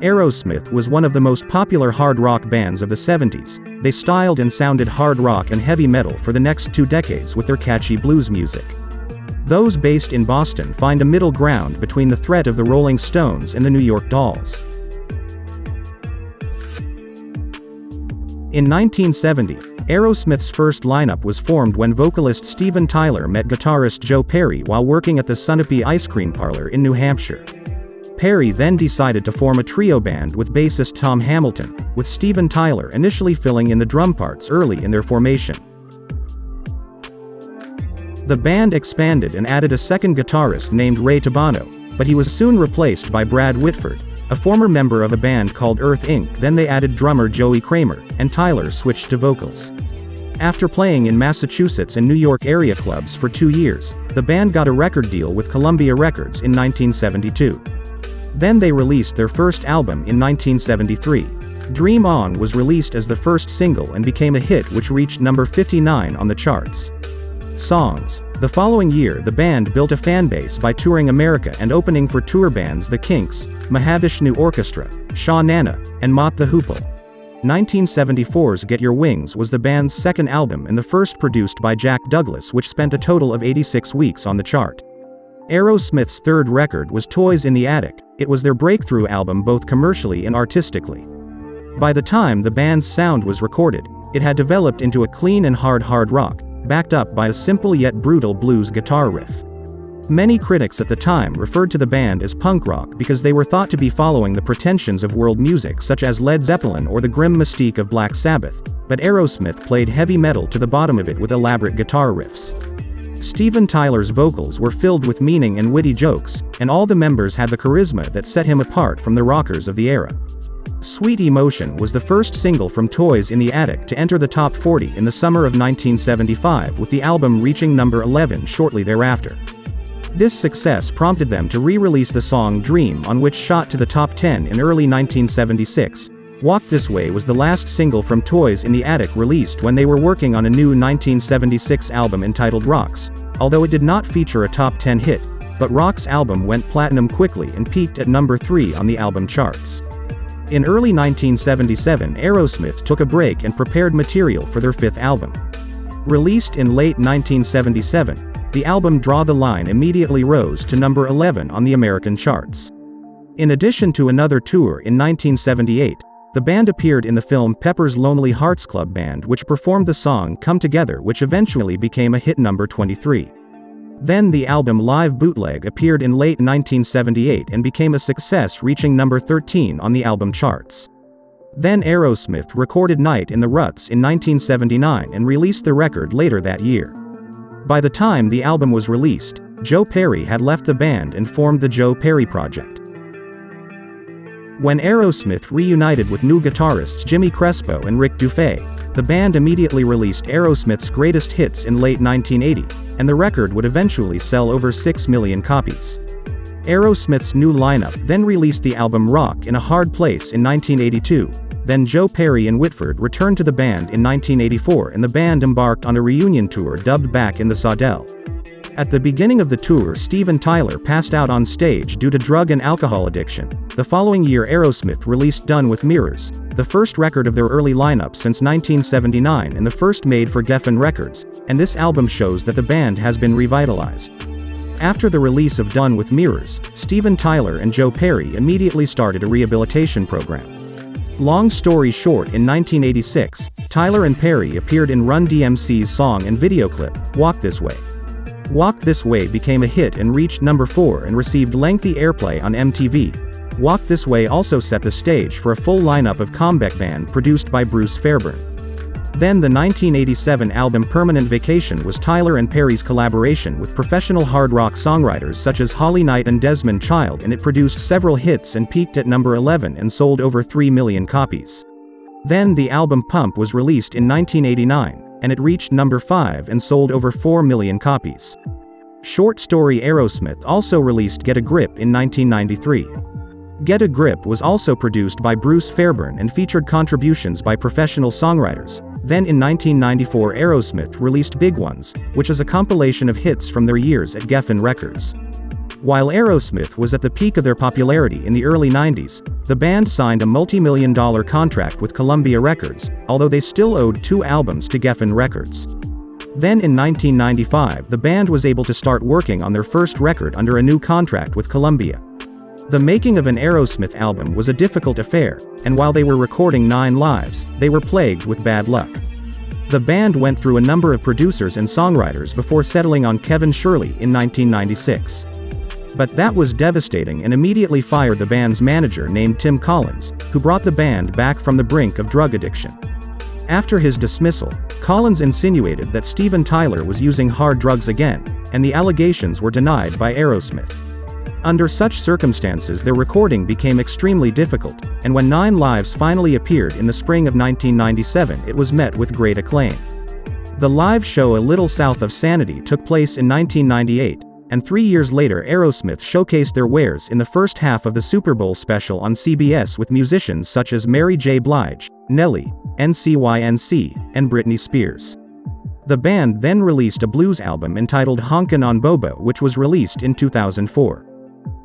Aerosmith was one of the most popular hard rock bands of the 70s. They styled and sounded hard rock and heavy metal for the next 2 decades with their catchy blues music. Those based in Boston find a middle ground between the threat of the Rolling Stones and the New York Dolls. In 1970, Aerosmith's first lineup was formed when vocalist Steven Tyler met guitarist Joe Perry while working at the Sunapee ice cream parlor in New Hampshire. Perry then decided to form a trio band with bassist Tom Hamilton, with Steven Tyler initially filling in the drum parts early in their formation. The band expanded and added a second guitarist named Ray Tabano, but he was soon replaced by Brad Whitford, a former member of a band called Earth Inc. Then they added drummer Joey Kramer, and Tyler switched to vocals. After playing in Massachusetts and New York area clubs for 2 years, the band got a record deal with Columbia Records in 1972. Then they released their first album in 1973. Dream On was released as the first single and became a hit which reached number 59 on the charts. Songs. The following year the band built a fanbase by touring America and opening for tour bands the Kinks, Mahavishnu Orchestra, Sha NaNa, and Mott the Hoople. 1974's Get Your Wings was the band's second album and the first produced by Jack Douglas, which spent a total of 86 weeks on the chart. Aerosmith's third record was Toys in the Attic. It was their breakthrough album both commercially and artistically. By the time the band's sound was recorded, it had developed into a clean and hard rock, backed up by a simple yet brutal blues guitar riff. Many critics at the time referred to the band as punk rock because they were thought to be following the pretensions of world music such as Led Zeppelin or the grim mystique of Black Sabbath, but Aerosmith played heavy metal to the bottom of it with elaborate guitar riffs. Steven Tyler's vocals were filled with meaning and witty jokes, and all the members had the charisma that set him apart from the rockers of the era. Sweet Emotion was the first single from Toys in the Attic to enter the top 40 in the summer of 1975, with the album reaching number 11 shortly thereafter. This success prompted them to re-release the song Dream On, which shot to the top 10 in early 1976. Walk This Way was the last single from Toys in the Attic released when they were working on a new 1976 album entitled Rocks, although it did not feature a top 10 hit, but Rocks' album went platinum quickly and peaked at number 3 on the album charts. In early 1977, Aerosmith took a break and prepared material for their fifth album. Released in late 1977, the album Draw the Line immediately rose to number 11 on the American charts. In addition to another tour in 1978, the band appeared in the film Pepper's Lonely Hearts Club Band, which performed the song Come Together, which eventually became a hit number 23. Then the album Live Bootleg appeared in late 1978 and became a success, reaching number 13 on the album charts. Then Aerosmith recorded Night in the Ruts in 1979 and released the record later that year. By the time the album was released, Joe Perry had left the band and formed the Joe Perry Project. When Aerosmith reunited with new guitarists Jimmy Crespo and Rick Dufay, the band immediately released Aerosmith's greatest hits in late 1980, and the record would eventually sell over 6 million copies. Aerosmith's new lineup then released the album Rock in a Hard Place in 1982, then Joe Perry and Whitford returned to the band in 1984 and the band embarked on a reunion tour dubbed Back in the Sawdell. At the beginning of the tour, Steven Tyler passed out on stage due to drug and alcohol addiction. The following year Aerosmith released Done with Mirrors, the first record of their early lineup since 1979 and the first made for Geffen Records, and this album shows that the band has been revitalized. After the release of Done with Mirrors, Steven Tyler and Joe Perry immediately started a rehabilitation program. Long story short, in 1986, Tyler and Perry appeared in Run DMC's song and video clip, Walk This Way. Walk This Way became a hit and reached number 4 and received lengthy airplay on MTV. Walk This Way also set the stage for a full lineup of comeback band produced by Bruce Fairbairn. Then the 1987 album Permanent Vacation was Tyler and Perry's collaboration with professional hard rock songwriters such as Holly Knight and Desmond Child, and it produced several hits and peaked at number 11 and sold over 3 million copies. Then the album Pump was released in 1989, and it reached number 5 and sold over 4 million copies. Short story Aerosmith also released Get a Grip in 1993. Get a Grip was also produced by Bruce Fairbairn and featured contributions by professional songwriters. Then in 1994 Aerosmith released Big Ones, which is a compilation of hits from their years at Geffen Records. While Aerosmith was at the peak of their popularity in the early 90s, the band signed a multi-million-dollar contract with Columbia Records, although they still owed 2 albums to Geffen Records. Then in 1995 the band was able to start working on their first record under a new contract with Columbia. The making of an Aerosmith album was a difficult affair, and while they were recording 9 Lives, they were plagued with bad luck. The band went through a number of producers and songwriters before settling on Kevin Shirley in 1996. But that was devastating and immediately fired the band's manager named Tim Collins, who brought the band back from the brink of drug addiction. After his dismissal, Collins insinuated that Steven Tyler was using hard drugs again, and the allegations were denied by Aerosmith. Under such circumstances their recording became extremely difficult, and when 9 Lives finally appeared in the spring of 1997 it was met with great acclaim. The live show A Little South of Sanity took place in 1998, and 3 years later Aerosmith showcased their wares in the first half of the Super Bowl special on CBS with musicians such as Mary J. Blige, Nelly, NCYNC, and Britney Spears. The band then released a blues album entitled Honkin' on Bobo, which was released in 2004.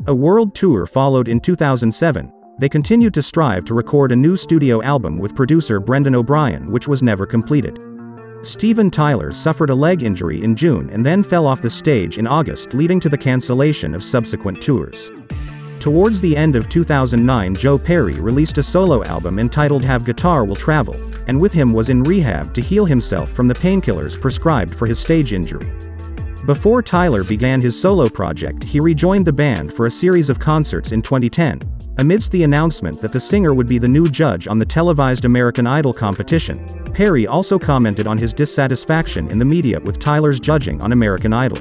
A world tour followed in 2007. They continued to strive to record a new studio album with producer Brendan O'Brien, which was never completed. Steven Tyler suffered a leg injury in June and then fell off the stage in August, leading to the cancellation of subsequent tours. Towards the end of 2009 Joe Perry released a solo album entitled Have Guitar Will Travel, and with him was in rehab to heal himself from the painkillers prescribed for his stage injury. Before Tyler began his solo project he rejoined the band for a series of concerts in 2010. Amidst the announcement that the singer would be the new judge on the televised American Idol competition, Perry also commented on his dissatisfaction in the media with Tyler's judging on American Idol.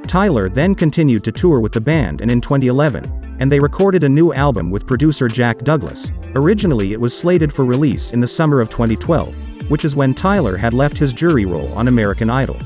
Tyler then continued to tour with the band, and in 2011, and they recorded a new album with producer Jack Douglas. Originally it was slated for release in the summer of 2012, which is when Tyler had left his jury role on American Idol.